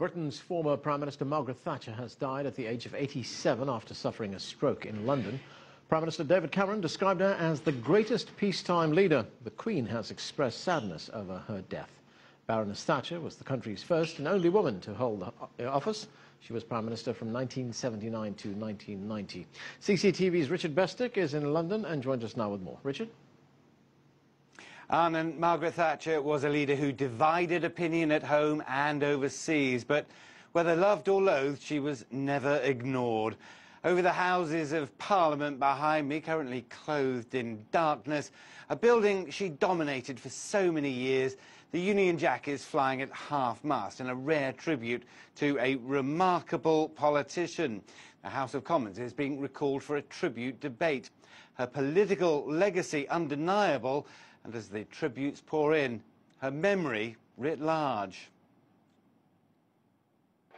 Britain's former Prime Minister Margaret Thatcher has died at the age of 87 after suffering a stroke in London. Prime Minister David Cameron described her as the greatest peacetime leader. The Queen has expressed sadness over her death. Baroness Thatcher was the country's first and only woman to hold the office. She was Prime Minister from 1979 to 1990. CCTV's Richard Bestick is in London and joins us now with more. Richard? And Margaret Thatcher was a leader who divided opinion at home and overseas, but whether loved or loathed, she was never ignored. Over the Houses of Parliament behind me, currently clothed in darkness, a building she dominated for so many years, the Union Jack is flying at half-mast in a rare tribute to a remarkable politician. The House of Commons is being recalled for a tribute debate. Her political legacy undeniable, and as the tributes pour in, her memory writ large.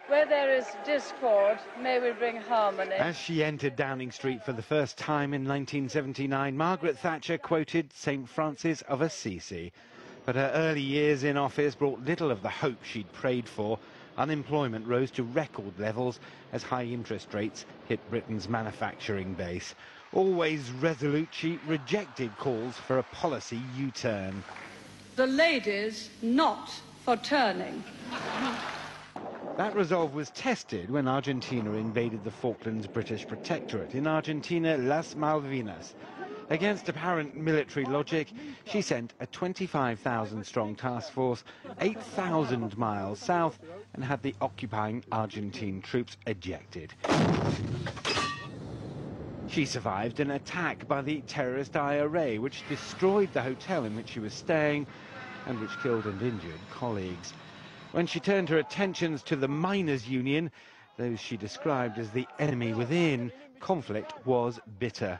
Where there is discord, may we bring harmony. As she entered Downing Street for the first time in 1979, Margaret Thatcher quoted St. Francis of Assisi. But her early years in office brought little of the hope she'd prayed for. Unemployment rose to record levels as high interest rates hit Britain's manufacturing base. Always resolute, she rejected calls for a policy U-turn. The ladies not for turning. That resolve was tested when Argentina invaded the Falklands British protectorate. In Argentina, Las Malvinas. Against apparent military logic, she sent a 25,000-strong task force 8,000 miles south and had the occupying Argentine troops ejected. She survived an attack by the terrorist IRA, which destroyed the hotel in which she was staying and which killed and injured colleagues. When she turned her attentions to the miners' union, those she described as the enemy within, conflict was bitter,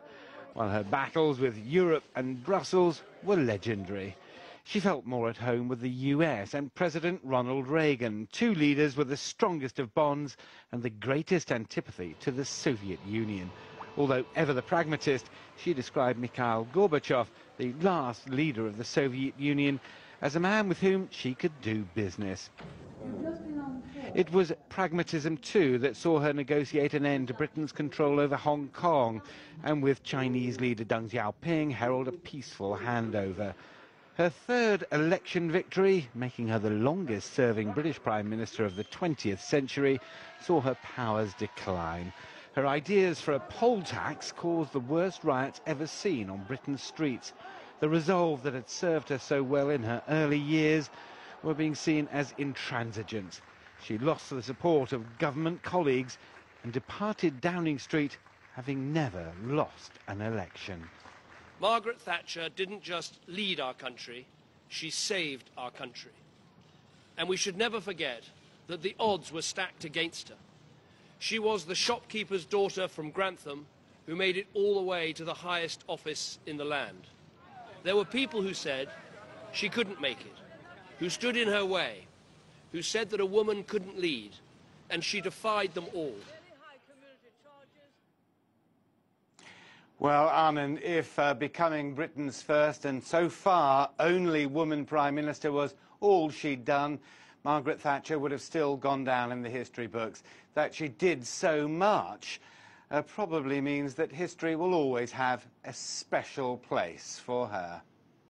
while her battles with Europe and Brussels were legendary. She felt more at home with the US and President Ronald Reagan, two leaders with the strongest of bonds and the greatest antipathy to the Soviet Union. Although ever the pragmatist, she described Mikhail Gorbachev, the last leader of the Soviet Union, as a man with whom she could do business. It was pragmatism, too, that saw her negotiate an end to Britain's control over Hong Kong, and with Chinese leader Deng Xiaoping herald a peaceful handover. Her third election victory, making her the longest-serving British Prime Minister of the 20th century, saw her powers decline. Her ideas for a poll tax caused the worst riots ever seen on Britain's streets. The resolve that had served her so well in her early years were being seen as intransigent. She lost the support of government colleagues and departed Downing Street having never lost an election. Margaret Thatcher didn't just lead our country, she saved our country. And we should never forget that the odds were stacked against her. She was the shopkeeper's daughter from Grantham who made it all the way to the highest office in the land. There were people who said she couldn't make it, who stood in her way, who said that a woman couldn't lead, and she defied them all. Well, Anand, if becoming Britain's first and so far only woman Prime Minister was all she'd done, Margaret Thatcher would have still gone down in the history books. That she did so much probably means that history will always have a special place for her.